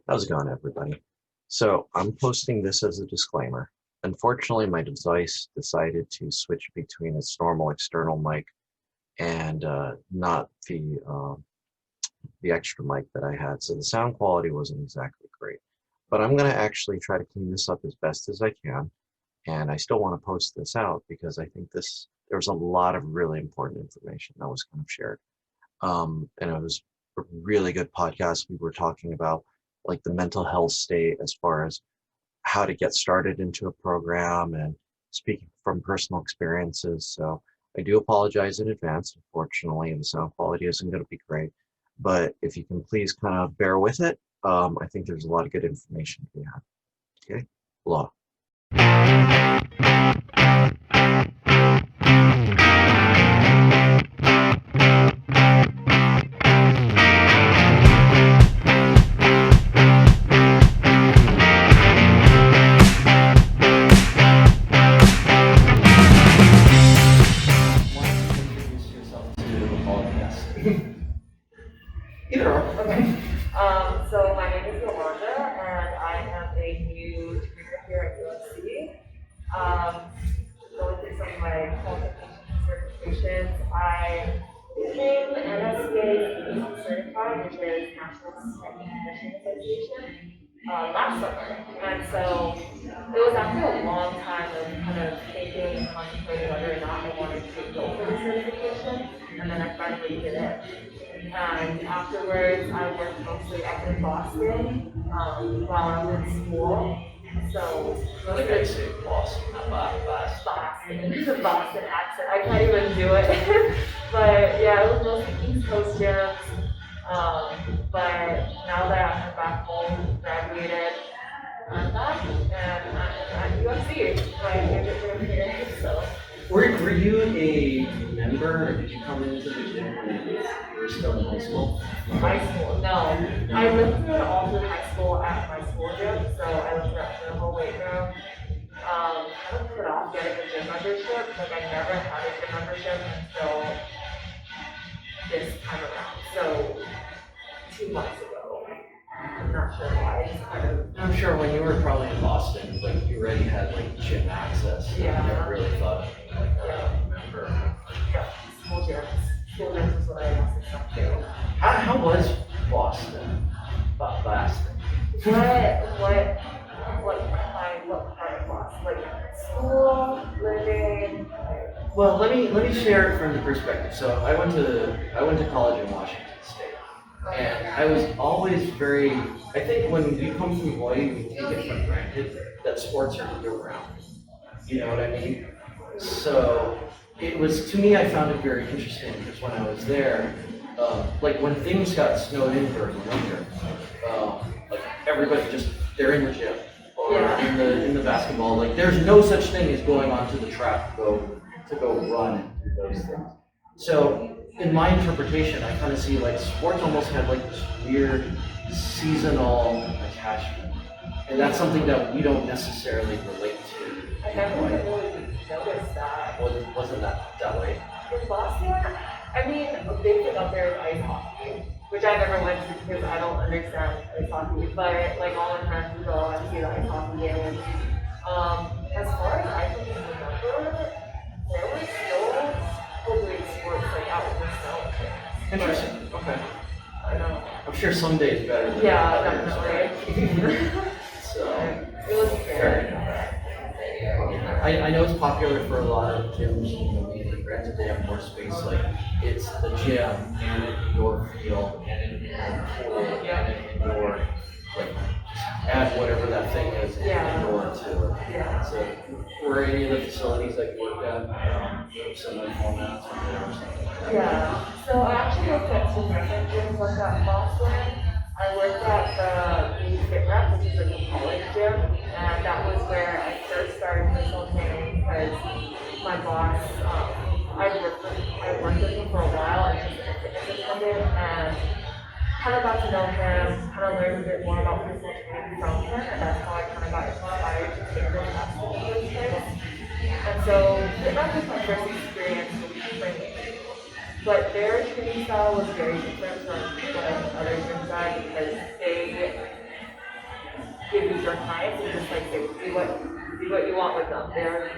How's it going, everybody? So I'm posting this as a disclaimer. Unfortunately, my device decided to switch between its normal external mic and not the extra mic that I had. So the sound quality wasn't exactly great. But I'm going to actually try to clean this up as best as I can. And I still want to post this out because I think there was a lot of really important information that was kind of shared. And it was a really good podcast. We were talking about like the mental health state as far as how to get started into a program and speaking from personal experiences. So I do apologize in advance. Unfortunately, the sound quality isn't going to be great, but if you can please kind of bear with it, I think there's a lot of good information to be had. Okay, law. Why don't you introduce yourself to the podcast? Either or. Okay. So my name is Yolanda, and I am a new trainer here at USC. Going through some of my qualifications and certifications, I became NSCA certified, which is National Technique Commission Association, last summer. And so it was after a long time of kind of thinking and contemplating whether or not I wanted to go for the certification, and then I finally did it. And afterwards, I worked mostly up in Boston while I was in school. So Like I say, Boston, not Boston, Boston accent. I can't even do it. But yeah, it was mostly East Coast gyms. But now that I'm back home, graduated, I'm back and I'm at USC. My favorite gym here. So Were you a member, or did you come into the gym when you were still in high school? high school, no. I lifted all through high school at my school gym. So I lifted up to the whole weight room. Kind of put off getting a gym membership. Like I never had a gym membership until this time around. So 2 months ago. I'm not sure why. I just kind of I'm sure when you were probably in Boston, like you already had like gym access. Yeah. You never really thought of being like a member. yeah, school gyms. School gyms is what I mostly stuck to. How was Boston? Boston. What part of Boston? Like school, living, Well, let me share it from the perspective. So I went to college in Washington State, and I was always very. I think when you come from Hawaii, we take it for granted that sports are year round. You know what I mean? So it was to me. I found it very interesting because when I was there, like when things got snowed in during winter, like everybody just they're in the gym or Yeah. in the basketball. Like there's no such thing as going onto the track to go run and do those things. So in my interpretation, I kind of see like sports almost have like this weird seasonal attachment, and that's something that we don't necessarily relate to. I never really noticed that. Wasn't that way? In Boston, I mean, a big thing up there is ice hockey, which I never went to because I don't understand ice hockey. But like all my friends would go and see the ice hockey games. As far as I can remember, there was still people doing sports like out in the snow. Interesting. Okay. I know. I'm sure some days better than Yeah, others. definitely. So. It was Fair fair. enough. I know it's popular for a lot of gyms, you know, maybe granted they have more space, like it's the gym and an indoor field and an indoor pool and an indoor, like, just add whatever that thing is Yeah. indoor to it. Yeah. So were any of the facilities that you worked at, similar formats or something like that? Yeah, so I actually worked at two different gyms. Worked at Boston. I worked at the New Fit Rep, which is like a college gym, and that was where I first started personal training because my boss, I worked with him for a while and just a fitness attendant, and kind of got to know him, kind of learned a bit more about personal training from him, and that's how I kind of got inspired to take this class in the first place. And so that was my first experience with training. But their training style was very different from what other gyms are because they your clients and just like do what you want with them. There's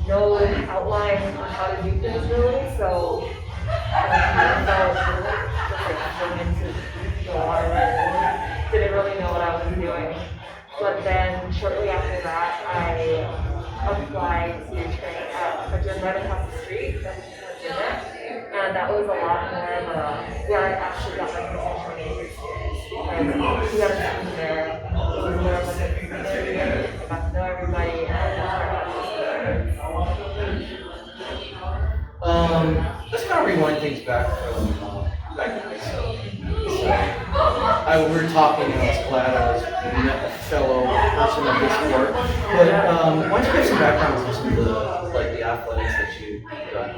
no outline on how to do things really. So I felt just like thrown into the water and didn't really know what I was doing. But then shortly after that, I applied to train at a gym right across the street. That's a gym there. And that was a lot more of where I actually got my personal training experience because we had a team there. It was more of like a community. I got to know everybody and I Let's kind of rewind things back from back to myself. We were talking, and I was glad I was met a fellow person of this sport. But why don't you give some background on some of the athletics that you've done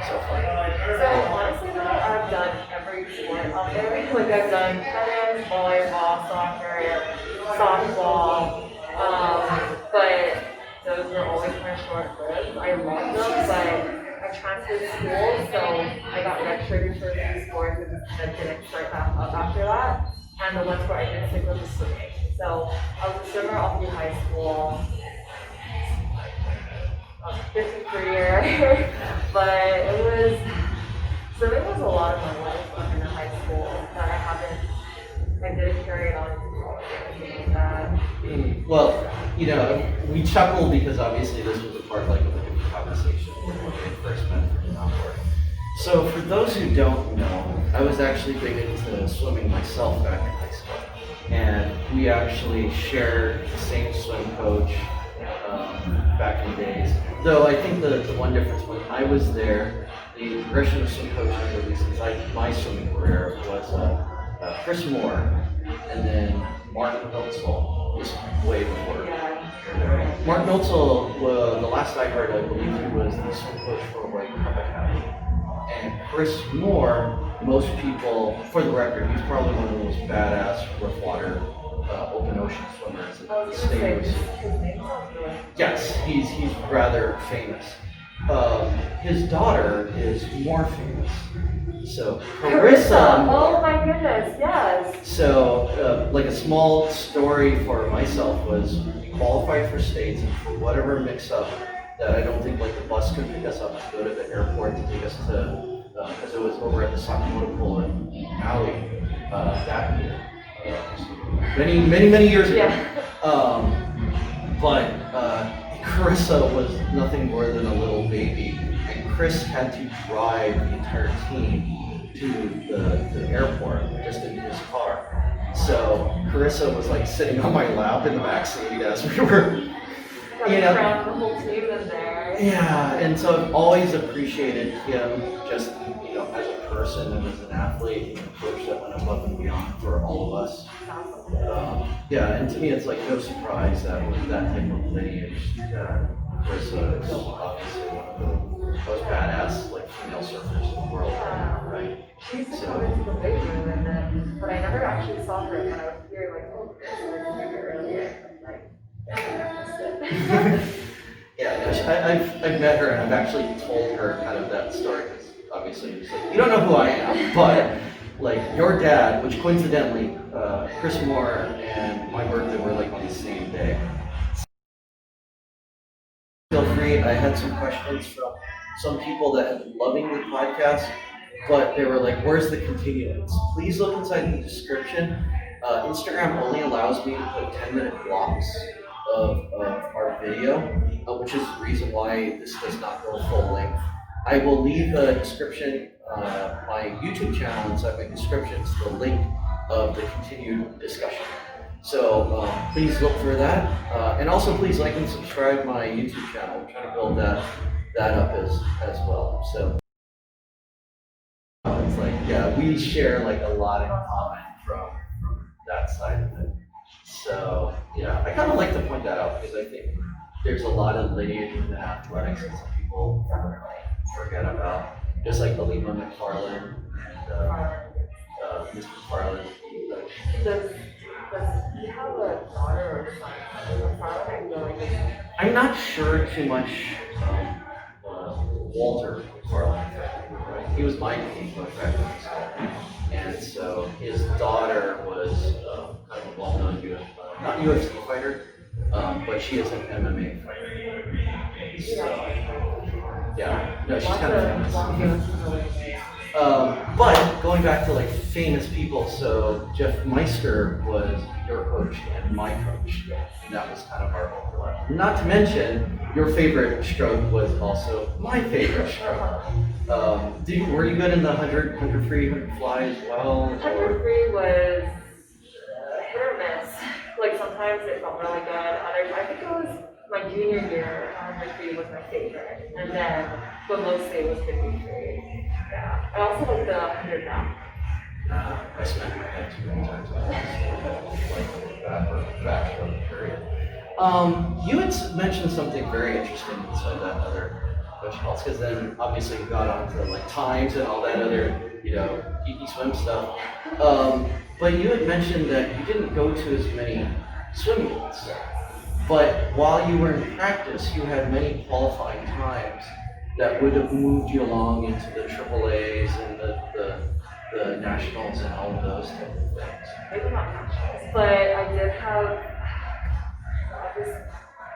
so far? So honestly though, I've done every sport out there. Like I've done tennis, volleyball, soccer, softball, but those were always kind of short-lived. I loved them, but I transferred schools, so I got redshirted for a few sports and just didn't start back up after that. And the ones where I did stick with was swimming. So I was a swimmer all through high school. 53 year, but swimming was a lot of my life in high school, but I didn't carry it on to college or anything like that. Well, we chuckled because obviously this was a part like of a different conversation when we first met for the outdoor. So for those who don't know, I was actually big into swimming myself back in high school, and we actually shared the same swim coach back in the days. Though I think the one difference when I was there, the progression of swim coaches, at least inside my swimming career, was Chris Moore, and then Mark Notzel was way before. Mark Notzel, the last I heard, I believe he was the swim coach for White Cup Academy. And Chris Moore, most people, for the record, he's probably one of the most badass rough water, open ocean swimmers in the state. Yes, he's rather famous. His daughter is more famous. So Carissa. Oh my goodness, yes. So, like a small story for myself was we qualified for states, and for whatever mix-up that I don't think like the bus could pick us up to go to the airport to take us to, because it was over at the Sakamoto Pool in Maui that year, many years ago. Yeah. But Carissa was nothing more than a little baby, and Chris had to drive the entire team to the airport just in his car. So Carissa was like sitting on my lap in the back seat as we were, The whole team in there. Yeah, and so I've always appreciated him just, as a person and as an athlete, and a coach that went above and beyond for all of us. Yeah, and to me, it's like no surprise that with that type of lineage, Carissa is obviously one of the most badass like female surfers in the world, right? She used to come into the weight room, and then, but I never actually saw her when I was here, like, oh, this was here earlier. I'm like, Yeah, I've met her and I've actually told her kind of that story because obviously it's like, you don't know who I am, but like your dad, which coincidentally, Chris Moore and my birthday were like on the same day. Feel free, I had some questions from some people that have been loving the podcast, but they were like, where's the continuance? Please look inside the description. Instagram only allows me to put 10-minute blocks of our video, which is the reason why this does not go full length. I will leave a description, my YouTube channel inside my descriptions, the link of the continued discussion. So please look for that. And also please like and subscribe my YouTube channel. I'm trying to build that up as well. So it's like, yeah, we share like a lot in common from that side of it. So yeah, I kind of like to point that out because I think there's a lot of lineage in athletics that some people forget about. Just like Alima McFarland and Mr. McFarland. Does he have a daughter or son? I'm not sure too much Walter McFarland. Right? He was my team back in school. And so his daughter was kind of a well-known UFC fighter, but she is an MMA fighter. So, yeah, no, she's kind of famous. But going back to like famous people, so Jeff Meister was your coach and my coach, and that was kind of our overlap. Not to mention, your favorite stroke was also my favorite stroke. Were you good in the 100 free, 100 fly as well? 100 free was hit or miss. Like sometimes it felt really good. I think it was my junior year, 100 free was my favorite. And then the mostly was 50 free. Yeah. I also like the 100 now. I smacked my head too many times. Back stroke period. You had mentioned something very interesting inside that other coach calls, because then obviously you got onto like times and all that other, geeky swim stuff. But you had mentioned that you didn't go to as many swim meets. But while you were in practice, you had many qualifying times that would have moved you along into the AAAs and the nationals and all of those type of things. Maybe not nationals, but I did have, I'll just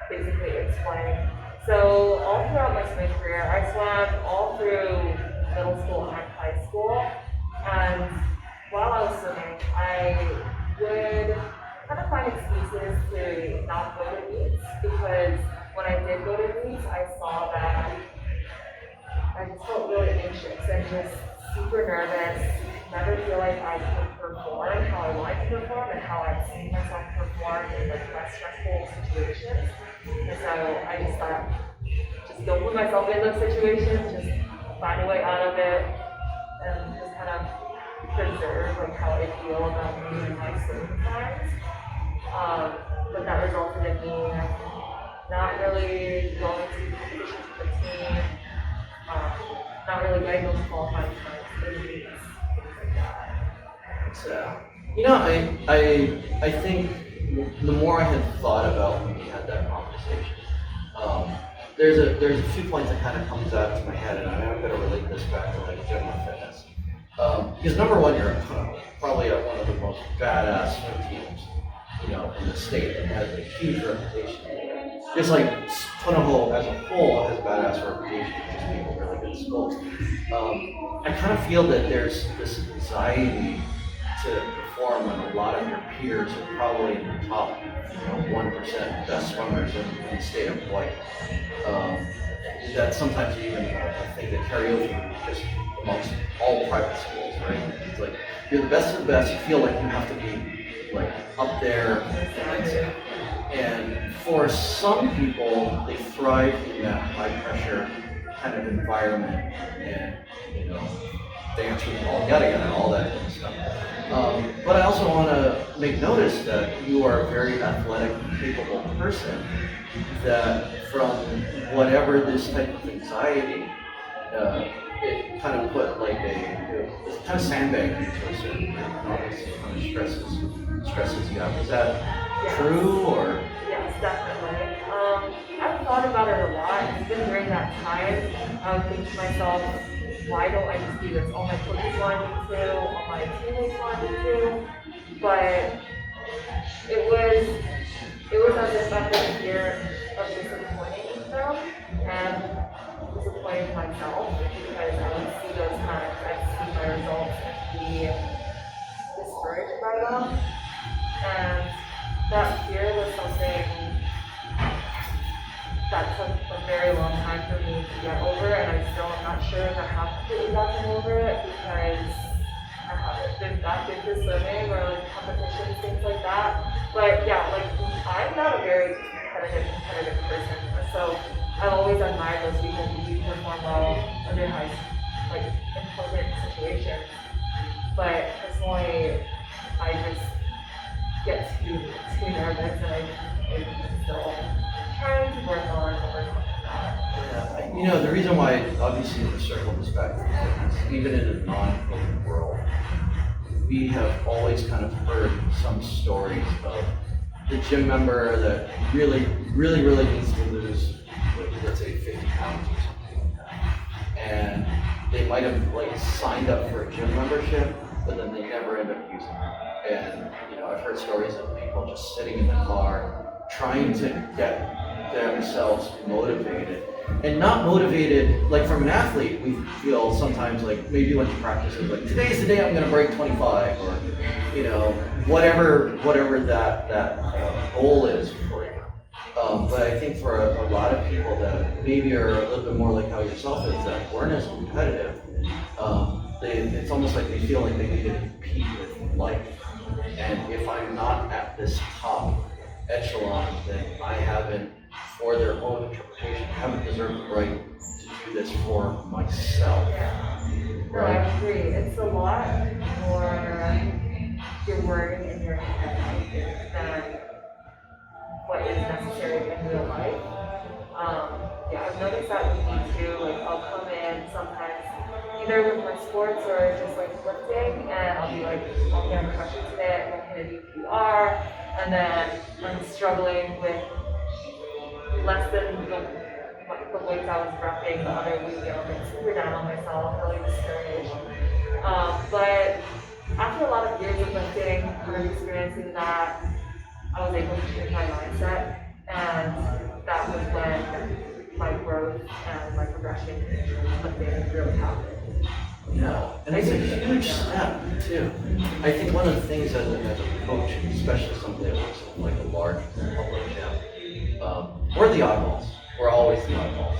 basically explain. So all throughout my swimming career, I swam all through middle school and high school. And while I was swimming, I would kind of find excuses to not go to meets, because when I did go to meets, I saw that I just felt really anxious and just super nervous, never feel like I could perform how I wanted to perform and how I've seen myself perform in like less stressful situations. And so I just thought, just don't put myself in those situations, just find a way out of it, and just kind of preserve like how I feel about me and my swimming times. But that resulted in me not really going to competitions with the team, not really getting those qualifying times, things like that. So, I think the more I had thought about when we had that conversation, there's a few points that kind of comes out to my head, and I'm going to relate this back to like general fitness. Because number one, you're probably one of the most badass swim teams, in the state, that has a huge reputation. Just like Punahou as a whole has a badass reputation, just being a really good school. I kind of feel that there's this anxiety to perform when a lot of your peers are probably in the top, 1% best swimmers in the state of Hawaii. That sometimes even a thing that carry over just amongst all private schools, right? It's like you're the best of the best. You feel like you have to be like up there, and for some people, they thrive in that high pressure kind of environment, and dance with the ball, yada all that kind of stuff. But I also want to make notice that you are a very athletic, capable person. That from whatever this type of anxiety, it kind of put like it kind of sandbagged you to a certain degree. Obviously, it kind of stresses you out. Is that true or? Yes, definitely. I've thought about it a lot. Even during that time, I would think to myself, why don't I just do this? All my coaches want me to, all my teammates want me to. But it was as if I had a fear of disappointing them and disappointing myself, because I would see those times, I'd see my results and be discouraged by them. And that fear was something that took a very long time for me to get over, and I still am not sure if I have completely gotten over it, because I haven't been back into swimming or like competitions, things like that. But yeah, like I'm not a very competitive person, so I've always admired those people who perform well under important situations. But personally, I just get too nervous, and I'm still trying to work on overcoming that. Yeah, the reason why obviously the circle is back to fitness, even in a non-COVID world, we have always kind of heard some stories of the gym member that really needs to lose, let's say 50 pounds or something like that. And they might have signed up for a gym membership, but then they never end up using it. And I've heard stories of people people just sitting in the car trying to get themselves motivated. And not motivated, like from an athlete, we feel sometimes like maybe when you practice, it's like today's the day I'm going to break 25, or whatever that goal is for you. But I think for a lot of people that maybe are a little bit more like how yourself is, that weren't as competitive, it's almost like they feel like they need to compete with life. And if I'm not at this top echelon, then I haven't, for their own interpretation, haven't deserved the right to do this for myself. Yeah. No, I Right? agree. It's a lot more your word in your head, I think, than what is necessary in real life. Yeah, I've noticed that with me too. Like, I'll come in sometimes, either with my sports or just like lifting, and I'll be like, okay, I'm crushing today, I'm gonna do PR, and then I'm struggling with less than the weights I was repping the other week, and I'll get super down on myself, really discouraged. But after a lot of years of lifting, kind of experiencing that, I was able to change my mindset, and that was when my growth and my progression in lifting really happened. Yeah, and it's a huge step too. I think one of the things as a coach, especially somebody that works in like a large public gym, we're the oddballs. We're always the oddballs.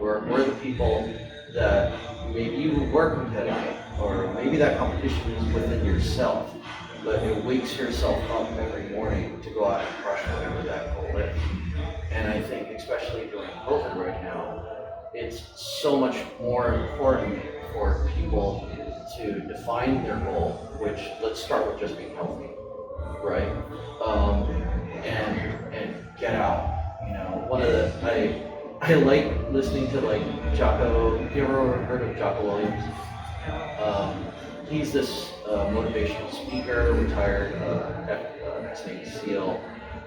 We're the people that maybe you were competitive, or maybe that competition is within yourself, but it wakes yourself up every morning to go out and crush whatever that goal is. And I think, especially during COVID right now, it's so much more important for people to define their goal, which let's start with just being healthy, right? And get out. One of I like listening to like Jocko. You ever heard of Jocko Williams? He's this motivational speaker, retired ex-Navy SEAL.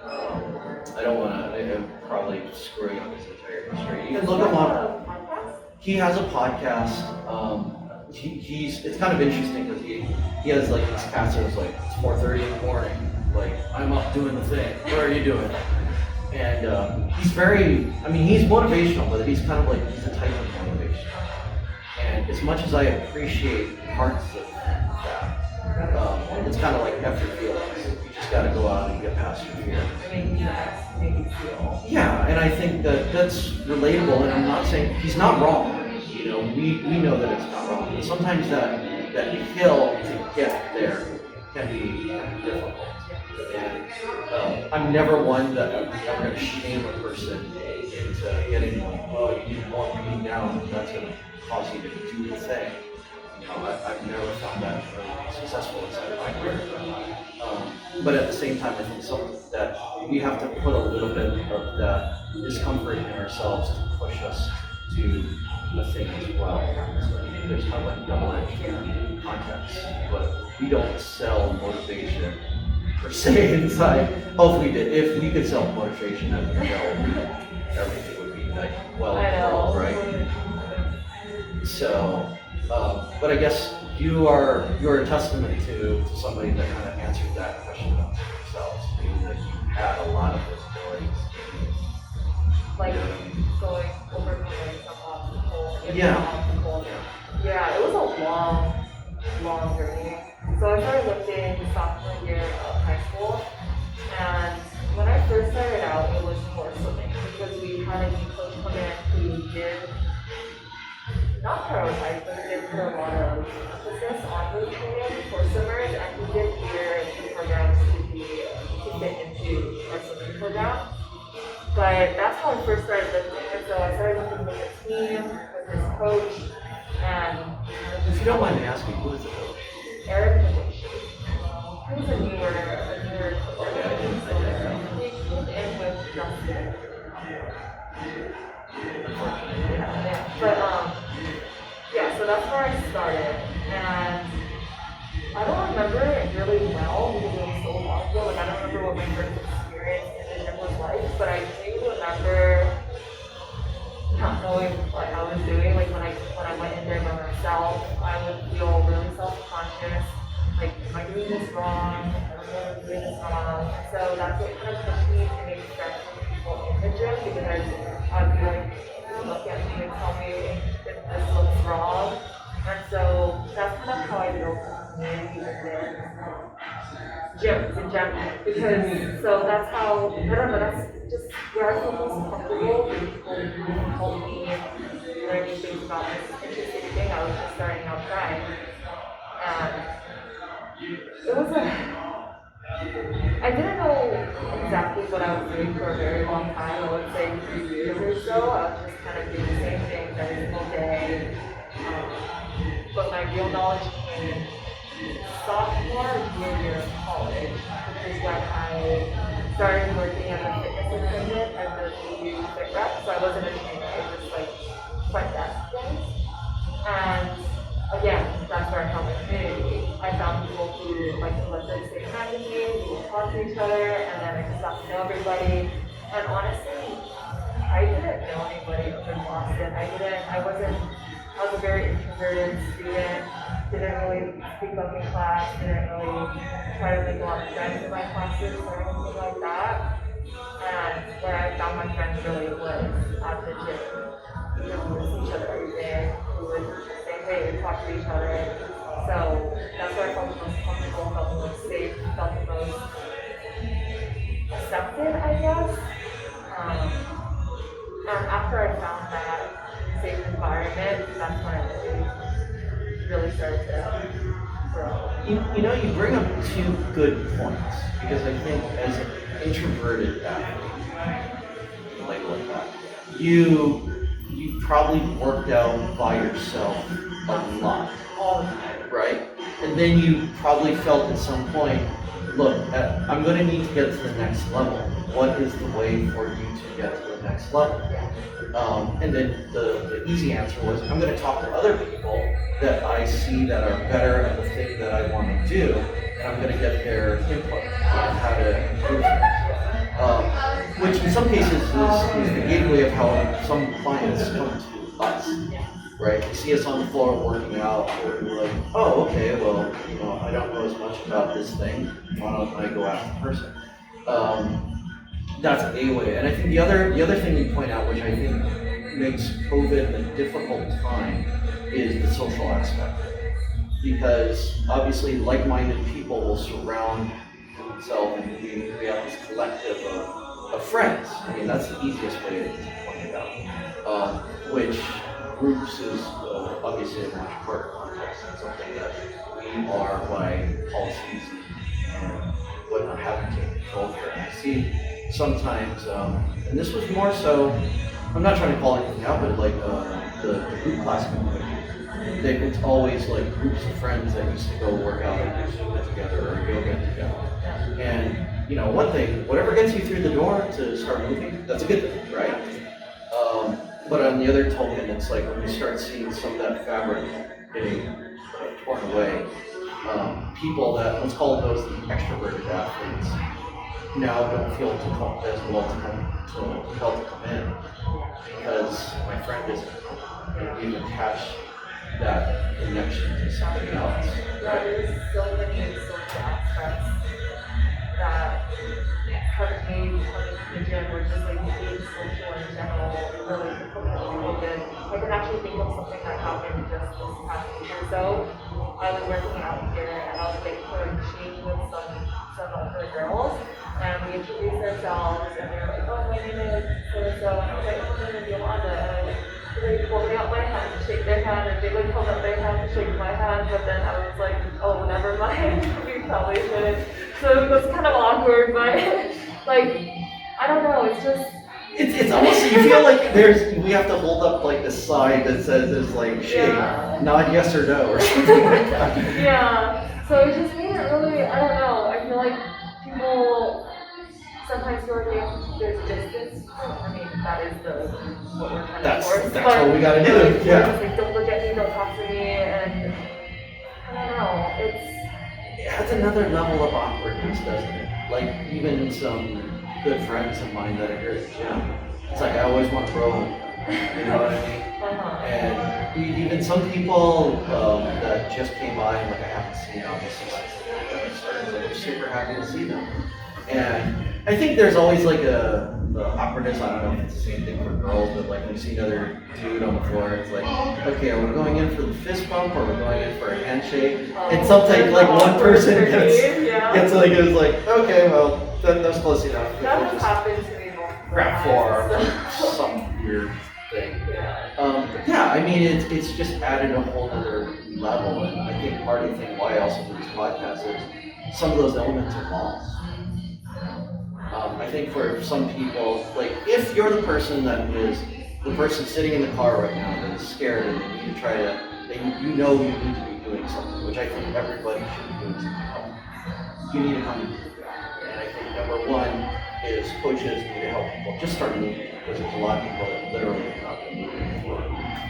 I don't want to. I'm probably screwing up his entire history. You can look him up. He has a podcast. It's kind of interesting because he has like these cats that is like it's 4:30 in the morning. Like I'm up doing the thing. What are you doing? And he's he's motivational, but he's kind of like he's a type of motivation. And as much as I appreciate parts of that, it's kind of like F your feelings. You just got to go out and get past your fear. I mean, yes, maybe feel. Yeah, and I think that's relatable, and I'm not saying he's not wrong. We know that it's not wrong, but sometimes that hill to get there can be difficult. And I'm never one that I'm going to shame a person into getting like, oh, you need more being down, and that's going to cause you to do the thing. I've never found that really successful inside of my career. But at the same time, I think that we have to put a little bit of that discomfort in ourselves to push us to the thing as well. So there's kind of like double-edged context, but we don't sell motivation per se inside. Oh, if we did, if we could sell motivation, then everything would be like well, right? So, but I guess you're a testament to somebody that kind of answered that question about themselves. Maybe that you had a lot of those abilities. Like going overcoming some obstacle. Yeah. Yeah, it was a long journey. So I started lifting sophomore year of high school, and when I first started out, it was for swimming because we had a new coach come in who did not prioritize, but he did put a lot of emphasis on weight training for swimmers, and he did gear the programs to fit into our swimming program. But that's how I first started lifting, and so I started lifting with a team, with his coach, and If you don't mind me asking, who is the coach? Eric. He was a newer coach. Okay, I didn't know. He came in with Justin. Unfortunately. Yeah. But yeah, so that's where I started, and I don't remember it really well because it was so long ago. Like I don't remember what my first experience in the gym was like, but I do remember not knowing what I was doing. Like when I went in there by myself, I would feel really wasn't doing this for long. So that's what kind of pushed me to make friends with people in the gym because I'd be like, look at me and tell me if this looks wrong. And so that's kind of how I built a community within gyms in general. Because so that's how I don't know, that's just where I feel most comfortable with people who help me learning things about this interesting thing I was just starting out trying. And it was I didn't know exactly what I was doing for a very long time. I would say 3 years or so. I was just kind of doing the same thing every single day. But my real knowledge came sophomore year in college, which is when I started working as a fitness attendant at the BU Fit Rep. So I wasn't a trainer, I was just like front desk things. And again, that's where I found my community. I found people who like to let the same time as me, we would talk to each other, and then I just got to know everybody. And honestly, I didn't know anybody up in Boston. I was a very introverted student, didn't really speak up in class, didn't really try to make a lot of friends in my classes or anything like that. And where I found my friends really was at the gym. You know, we would see each other every day. We would say hey, we talk to each other. So that's where I felt the most comfortable, felt the most safe, felt the most accepted, I guess. Um, and after I found that safe environment, that's when it really started to grow. You bring up two good points because I think as an introverted athlete, label it that, you probably worked out by yourself a lot, All the time. right? And then you probably felt at some point, look, I'm going to need to get to the next level. What is the way for you to get to the next level? And then the easy answer was, I'm going to talk to other people that I see that are better at the thing that I want to do, and I'm going to get their input on how to improve things. Which in some cases is the gateway of how some clients come to us, right? They see us on the floor working out, or we're like, oh, okay, well, I don't know as much about this thing. Why don't I go ask the person? That's a way. And I think the other thing you point out, which I think makes COVID a difficult time, is the social aspect. Because obviously like-minded people will surround themselves and we have this collective of friends. I mean, that's the easiest way to point it out. Which groups is obviously a much harder context and something that we are by policies and whatnot having to control here. And I see sometimes, and this was more so, I'm not trying to call anything out, but like the group class community. It's always like groups of friends that used to go work out or do yoga together or yoga together. And one thing, whatever gets you through the door to start moving, that's a good thing, right? But on the other token, it's like when you start seeing some of that fabric getting torn away, people that, let's call those the extroverted athletes, now don't feel as well to help come in because my friend isn't, and we've attached that connection to something else. Yeah, there's so many social aspects that have made coming to the gym or just like being social in general really difficult. And I can actually think of something that happened just this past week or so. I was working out here and I was getting to a machine with some older girls and we introduced ourselves and they were like, oh, my name is so-and-so, and I was like, oh, my name is Yolanda, and they pulled out my hand to shake their hand, and they would hold out their hand to shake my hand, but then I was like, oh, never mind, we probably shouldn't. So it was kind of awkward, but like, I don't know, it's just. It's almost, you feel like we have to hold up like the sign that says it's like, shake, nod yes or no, or something like that. Yeah, so it just made it really, I don't know, I feel like people sometimes feel like there's distance. I mean, that is what we're trying to force. That's what we gotta do. Yeah. It's like, don't look at me, don't talk to me, and I don't know. It adds another level of awkwardness, doesn't it? Like even some good friends of mine that are here at the gym. It's like I always want to bro them. You know what I mean? And even some people that just came by and like I haven't seen obviously since started. Like, we're super happy to see them. And I think there's always like the awkwardness. I don't know if it's the same thing for girls, but like when you see another dude on the floor, it's like, okay, are we going in for the fist bump or are we going in for a handshake? And sometimes like one person gets like, it was like, okay, well, that's close enough. That We'll has just happened to me multiple grab times. forearms or some weird thing. Yeah. But yeah, I mean, it's just added a whole other level, and I think part of the thing why I also do this podcast is some of those elements are lost. I think for some people, like if you're the person that is the person sitting in the car right now that is scared and they need to try to, you know you need to be doing something, which I think everybody should be doing something else. You need to come to the ground. And I think number one is coaches need to help people just start moving because there's a lot of people that literally have not been moving for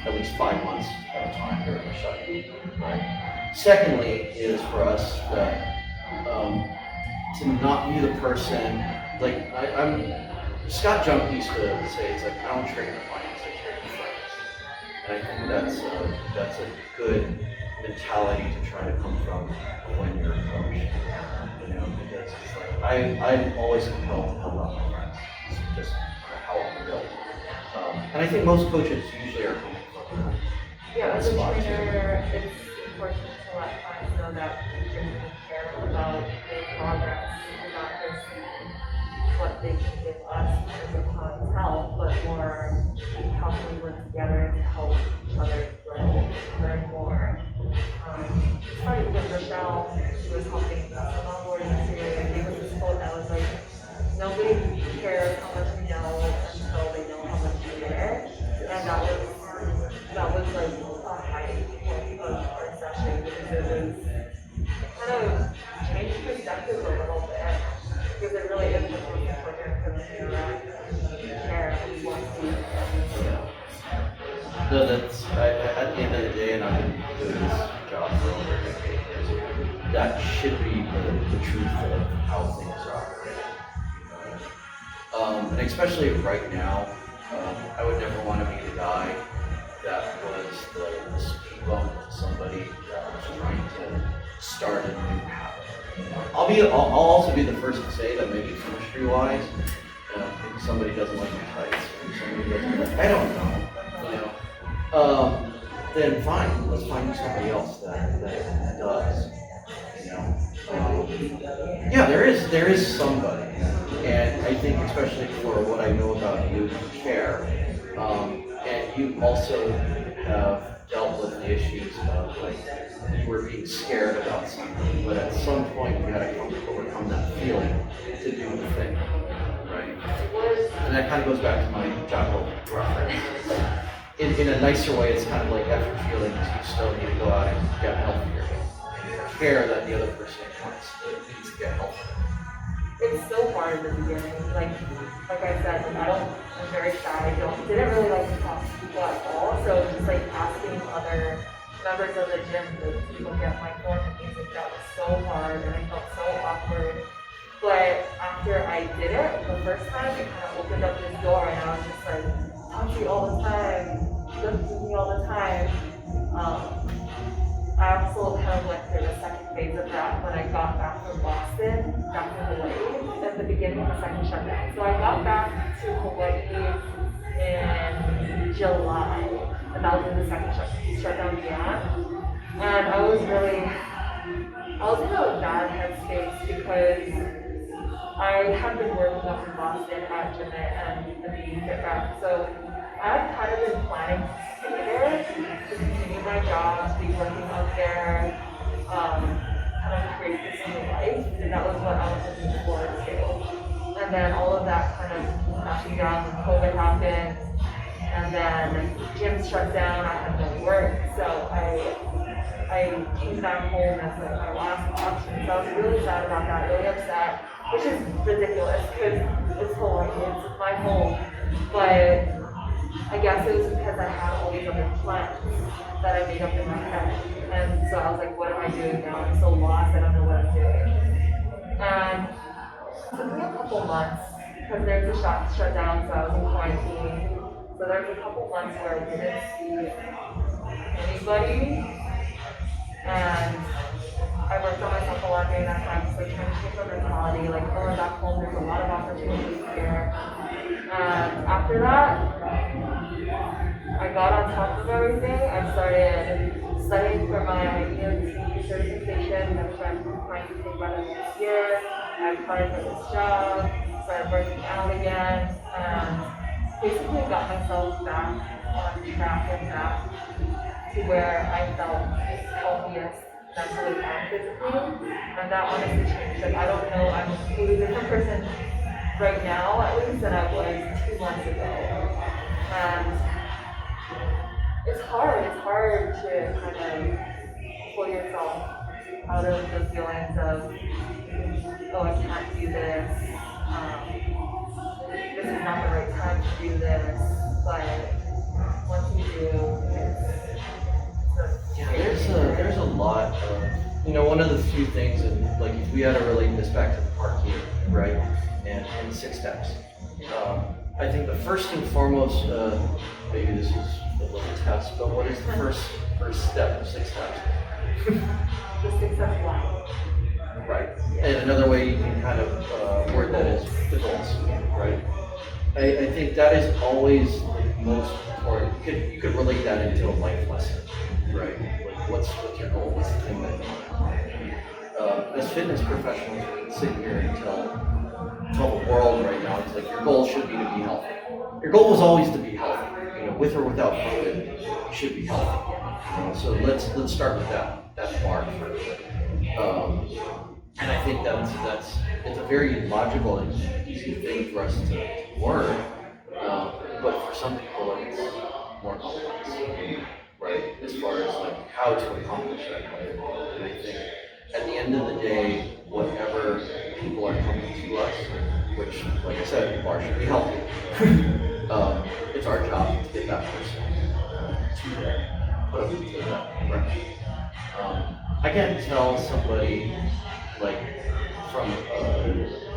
at least 5 months at a time during the shutdown, right? Secondly is for us that to not be the person, like Scott Junk used to say, it's like, I don't train the clients, I train the friends. And I think that's a good mentality to try to come from when you're a coach. You know, because it's like, I'm always compelled to help out my friends. It's just how I'm built. And I think most coaches usually are coming from that. Yeah, as a spot too. trainer, it's important to let clients know that you genuinely care about their progress and not just what they can give us as a clientele, but more how can we work together to help each other grow, learn more. It's funny because Rochelle, she was helping us on onboarding today, and gave us this quote that was like, nobody cares how much we know until they know how much we care. And that was like a high point of our session because it kind of changed perspective a little bit. Because it really is the most important for me that we care and we want to be there. No, that's at the end of the day, and I've been doing this job for over a decade. That should be the truth of how things are. And especially right now, I would never want to be the guy that was the speed bump to somebody that was trying to start a new habit. I'll also be the first to say that maybe chemistry-wise, if somebody doesn't like my tights, or somebody doesn't like, I don't know, then fine, let's find somebody else that does, you know. Yeah, there is somebody, and I think especially for what I know about you care, and you also have dealt with the issues of like you were being scared about something, but at some point you had to overcome that feeling to do the thing, right? And that kind of goes back to my Jocko reference. In a nicer way, it's kind of like after feelings, you still need to go out and get healthier. And care that the other person needs to get healthier. It's so hard in the beginning. Like I said, I'm very shy. Didn't really like to talk to people at all. So just like asking other members of the gym to look at my form and music, that was so hard and I felt so awkward. But after I did it the first time, it kind of opened up this door and I was just like, talk to you all the time, listen to me all the time. I also kind of went through the second phase of that when I got back from Boston, back to Hawaii, at the beginning of the second shutdown. So I got back to Hawaii in July, and that was when the second shutdown began. And I was in a bad headspace because I had been working up in Boston at Gymit and the Bean Fit Back. So I had kind of been planning to stay there, to continue my job, to be working up there, kind of create this new life. And that was what I was looking forward to. And then all of that kind of crashing down when COVID happened. And then gyms shut down, I had no work. So I came back home as like my last option. So I was really sad about that, really upset. Which is ridiculous because it's Hawaii, it's my home. But I guess it was because I had all these other plans that I made up in my head. And so I was like, what am I doing now? I'm so lost, I don't know what I'm doing. And it took me a couple months because there's a shutdown, so I was in quarantine. So there was a couple months where I didn't see anybody. And I worked on myself a lot during that time, so trying to change my mentality, like going back home, there's a lot of opportunities here. And after that, I got on top of everything. I started studying for my EMT certification. I'm trying to take by the next year. I applied for this job, started working out again, and basically got myself back on track and back to where I felt healthiest mentally and physically. And that honestly changed. Like I don't know, I'm a completely different person right now at least than I was 2 months ago. And it's hard to kind of pull yourself out of the feelings of, oh, I can't do this, this is not the right time to do this, but once you do, Yeah, there's a lot of, one of the few things, and like if we had to relate this back to the park here, right, and 6 steps. I think the first and foremost, maybe this is a little test, but what is the first step of 6 steps? the success line. Right. And another way you can kind of word that is the goals, right? I think that is always the most important. You could relate that into a life lesson, right? Like what's your goal? What's the thing that you want? As fitness professionals, we can sit here and tell the world right now, it's like your goal should be to be healthy. Your goal was always to be healthy, with or without COVID, you should be healthy. So let's start with that mark first. And I think it's a very logical and easy thing for us to learn, but for some people it's more complex, right? As far as like how to accomplish that goal. And I think at the end of the day, whatever people are coming to us, which, like I said, the bar should be healthy. It's our job to get that person to there, put them into that direction. I can't tell somebody, like, from a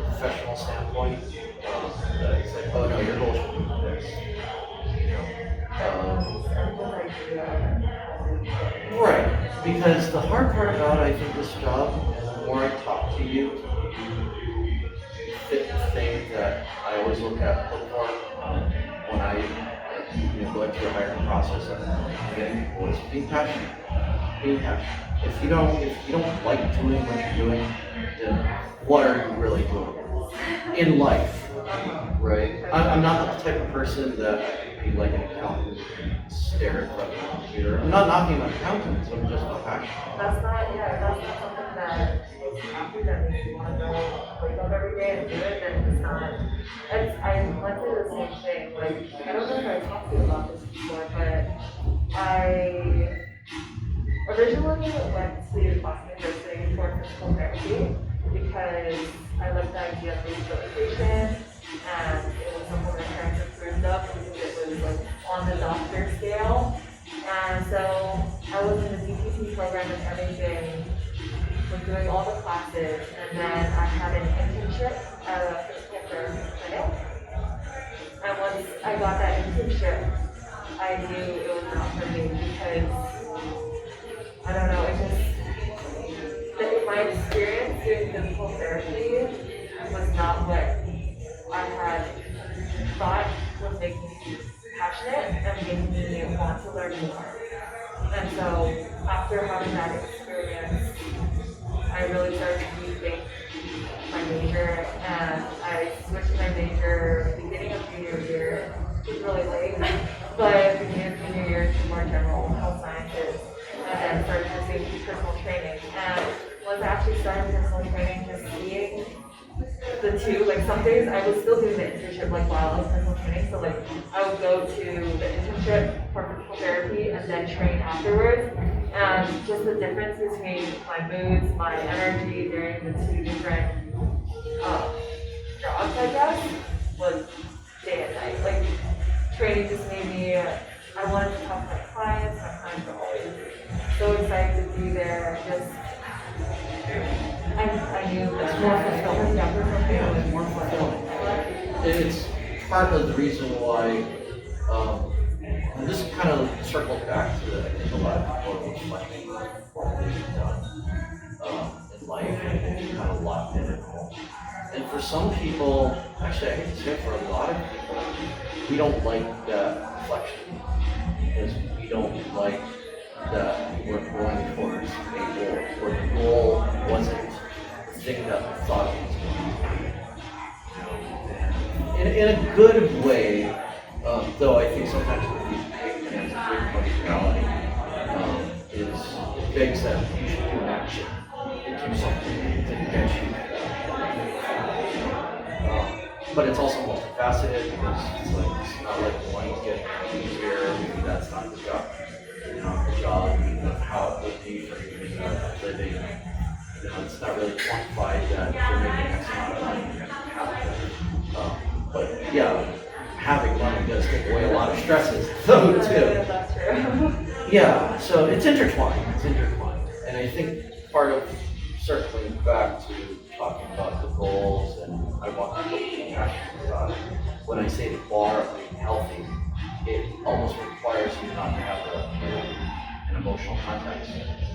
professional standpoint, that it's like, oh no, your goal should be this. Right, because the hard part about, I think, this job, and the more I talk to you, fit the thing that I always look for when I, going through a hiring process and getting people is being passionate. Being passionate. If you don't like doing what you're doing, then what are you really doing in life, right? I'm not the type of person that would be like an accountant and stare in front of a computer. I'm not knocking on accountants. I'm just not passionate. That's not something that is happy that makes you want to go wake up every day and do it, then it's not. I went through the same thing. Like, I don't know if I talked to you about this before, but I originally went to Boston University for physical therapy because I liked the idea of rehabilitation and it was something my parents approved of because it was like on the doctor scale. And so I was in the DPT program and everything, was doing all the classes, and then I had an internship at a physical therapy clinic. And once I got that internship, I knew it was not for me because I don't know, my experience doing physical therapy was not what I had thought was making me passionate and making me want to learn more. And so after having that experience, I really started to rethink my major, and I switched my major beginning of junior year. It was really late, but beginning of junior year to more general health sciences, and then started pursuing personal training. And once I actually started personal training, just seeing the two, like some days I was still doing the internship like while I was personal training. So like I would go to the internship for physical therapy and then train afterwards. And just the difference between my moods, my energy during the two different jobs, I guess, was day and night. Like training just made me, I wanted to talk to my clients. My clients were always so excited to be there. Just I knew that It's more fulfilling. Yeah, it's more fulfilling. It's part of the reason why, and this kind of circles back to, I think, a lot of people are reflecting on what they've done. And for some people, actually, I hate to say it, for a lot of people, we don't like that reflection because we don't like that we're going towards a goal, or the goal wasn't the thing that we thought it was going to be. In a good way, though I think sometimes with these big plans and big partiality, is it begs that you should do an action to do something to get you. But it's also multifaceted because it's not like one getting easier, maybe that's not the job. The job of how it would be for you to living. It's not really quantified that if you're making X amount of money, you're gonna have it. But yeah, having money does take away a lot of stresses though too. That's true. Yeah, so it's intertwined. It's intertwined. And I think part of circling back to talking about the goals and I want people to be passionate about it. When I say the bar of being healthy, it almost requires you not to have an emotional context.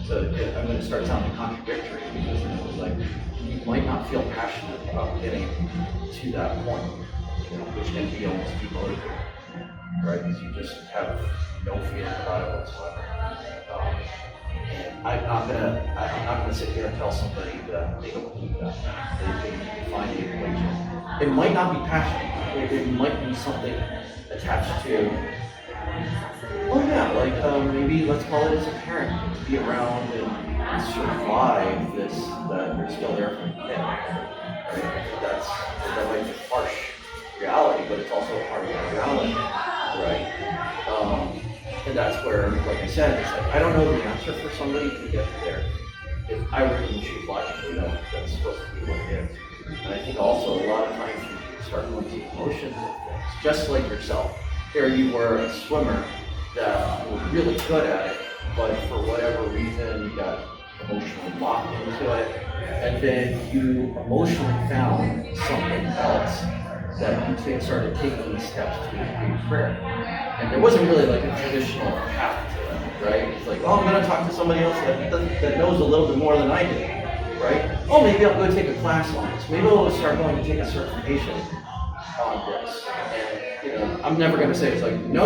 So I'm going to start sounding contradictory because it was like you might not feel passionate about getting to that point, which can be almost demotivating, right? Because you just have no feeling about it whatsoever. And I'm not gonna sit here and tell somebody that they don't need that. They need to find the equation. It might not be passion. It might be something attached to. Oh yeah, like maybe let's call it as a parent to be around and survive this. That you're still there for the kid. Right? That might be harsh reality, but it's also a part of the reality, right? And that's where, like I said, it's like I don't know the answer for somebody to get there. If I were in the shoes logically, that's supposed to be what it is. And I think also a lot of times you start going through emotions and things, just like yourself. Here you were a swimmer that was really good at it, but for whatever reason you got emotionally locked into it, and then you emotionally found something else that you started taking these steps to a career. And there wasn't really like a traditional path to it, right? It's like, oh, I'm going to talk to somebody else that knows a little bit more than I do, right? Oh, maybe I'll go take a class on this. Maybe I'll start going to take a certification on this. And, I'm never going to say it's like, no.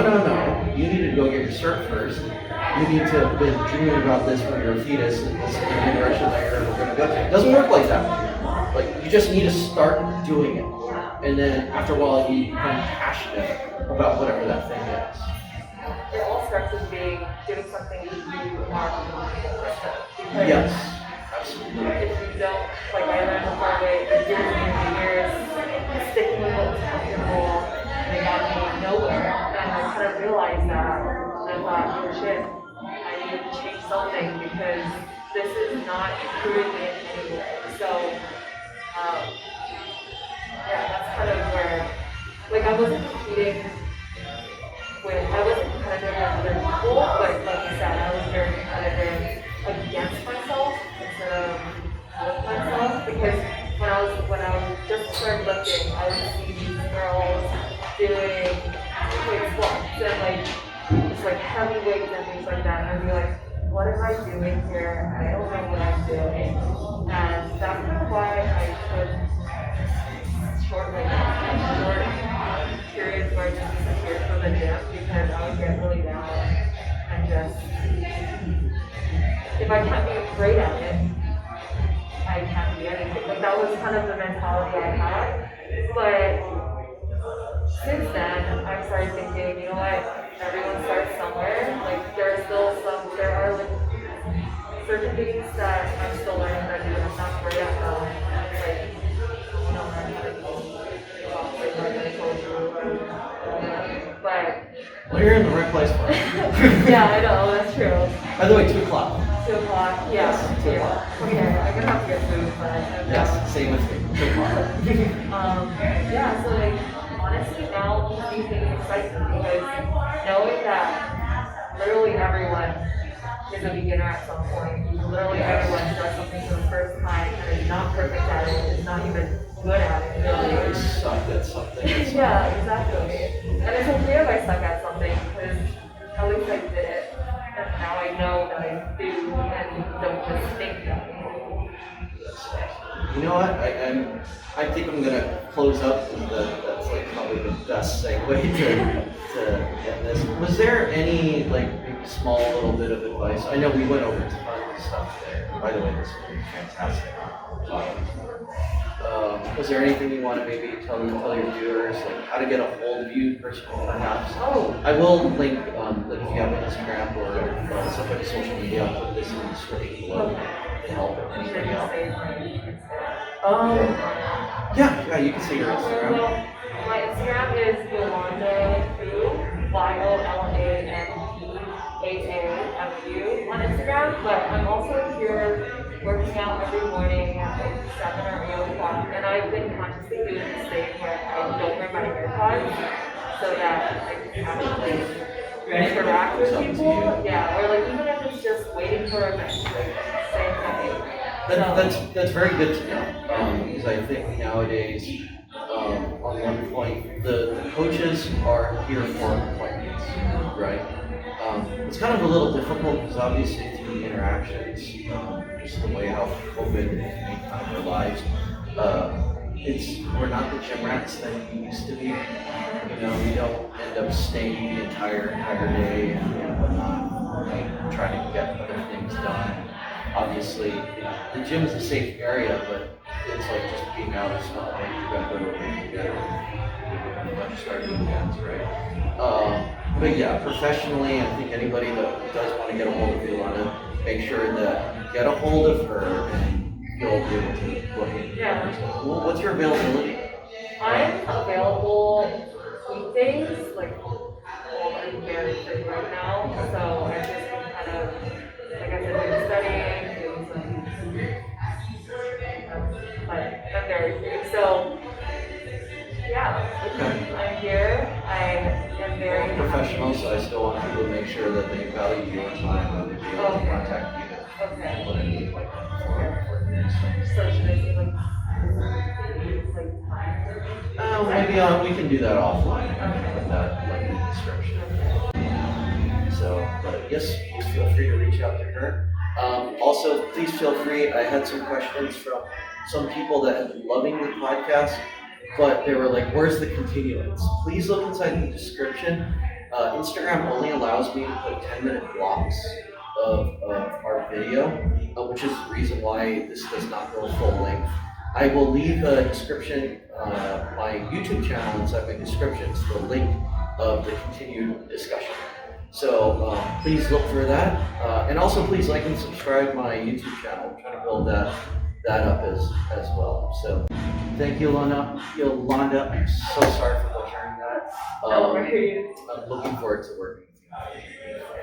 You need to go get your cert first. You need to have been dreaming about this when you're a fetus, and this is the direction that you're going to go to. It doesn't work like that. Like, you just need to start doing it. And then after a while, you become passionate about whatever that thing is. It all starts with doing something you are comfortable with. Yes, absolutely. If you don't, like I learned the hard way, years and years, sticking with what was comfortable, and it got me nowhere. And I kind of realized that, and I thought, oh shit, I need to change something because this is not improving me in any way. So, yeah, that's kind of where, like I wasn't competing I wasn't competitive with other people, but like you said, I was very competitive against myself instead of with myself because when I was just started lifting, I would see these girls doing weight squats and like just like heavy weights and things like that, and I'd be like, what am I doing here? I don't know what I'm doing, and that's kind of why I took short periods where I just disappeared from the gym because I would get really down and just, if I can't be great at it, I can't be anything. Like that was kind of the mentality I had. But since then, I started thinking, you know what, everyone starts somewhere. Like there are like certain things that I'm still learning that I'm not great at now. Like, you know, learn how to but well, you're in the right place for it. yeah, I know, that's true. By the way, 2 o'clock. 2 o'clock, yeah. Yes, 2 o'clock. Okay, I'm gonna have to get food, but Yes, same with me. 2 o'clock. yeah, so like honestly now these things excite me because knowing that literally everyone is a beginner at some point. Literally everyone does something for the first time and is not perfect at it, is not even good at it. You suck at something. Yeah, exactly. And it's okay if I suck at something because at least I did it. And now I know that I do and don't just think that. You know what? I think I'm gonna close up, and that's like probably the best segue to end this. Was there any like maybe small little bit of advice? I know we went over tons of stuff there. By the way, this was fantastic. Was there anything you want to maybe tell your viewers, like how to get a hold of you personally, perhaps? Oh, I will link, like if you have Instagram or some type of social media, I'll put this in the description below to help anybody out. Yeah, you can say your Instagram. Well, my Instagram is Yolanda YOLANDPAAMU on Instagram, but I'm also here working out every morning at like 7 or 8 o'clock, and I've been consciously doing this thing where I don't wear my AirPods so that I can actually interact with people. Yeah, or like even if it's just waiting for a message, like saying hi. That's very good to know, because I think nowadays, on one point, the coaches are here for appointments, right? It's kind of a little difficult because obviously through the interactions, just the way how COVID has made kind of our lives, we're not the gym rats that we used to be. You know, we don't end up staying the entire day and whatnot, like trying to get other things done. Obviously, the gym is a safe area, but it's like just being out. It's not like you gotta go to a gym together and a bunch of start doing dance, right? But yeah, professionally, I think anybody that does want to get a hold of Yolanda, make sure that you get a hold of her and you'll be able to book it. Yeah. Well, what's your availability? I'm available weekdays, like, well, I'm very free right now, so I've just been kind of, like I said, doing studying, doing some, but I'm very free, so, yeah, Okay. I'm here, I am very I'm professional, so I still want people to make sure that they value your time and they be able to contact you. Okay. What I need, like, So should I say like time? maybe we can do that offline. Put that like in the description. So, but yes, please feel free to reach out to her. Also, please feel free. I had some questions from some people that have been loving the podcast, but they were like, "Where's the continuance?" Please look inside the description. Instagram only allows me to put 10-minute blocks of our video, which is the reason why this does not go full length. I will leave a description, my YouTube channel inside my description, so the link of the continued discussion. So please look for that, and also please like and subscribe my YouTube channel. I'm trying to build that up as well. So thank you, Yolanda. I'm so sorry for butchering that. No worries. I'm looking forward to working with you.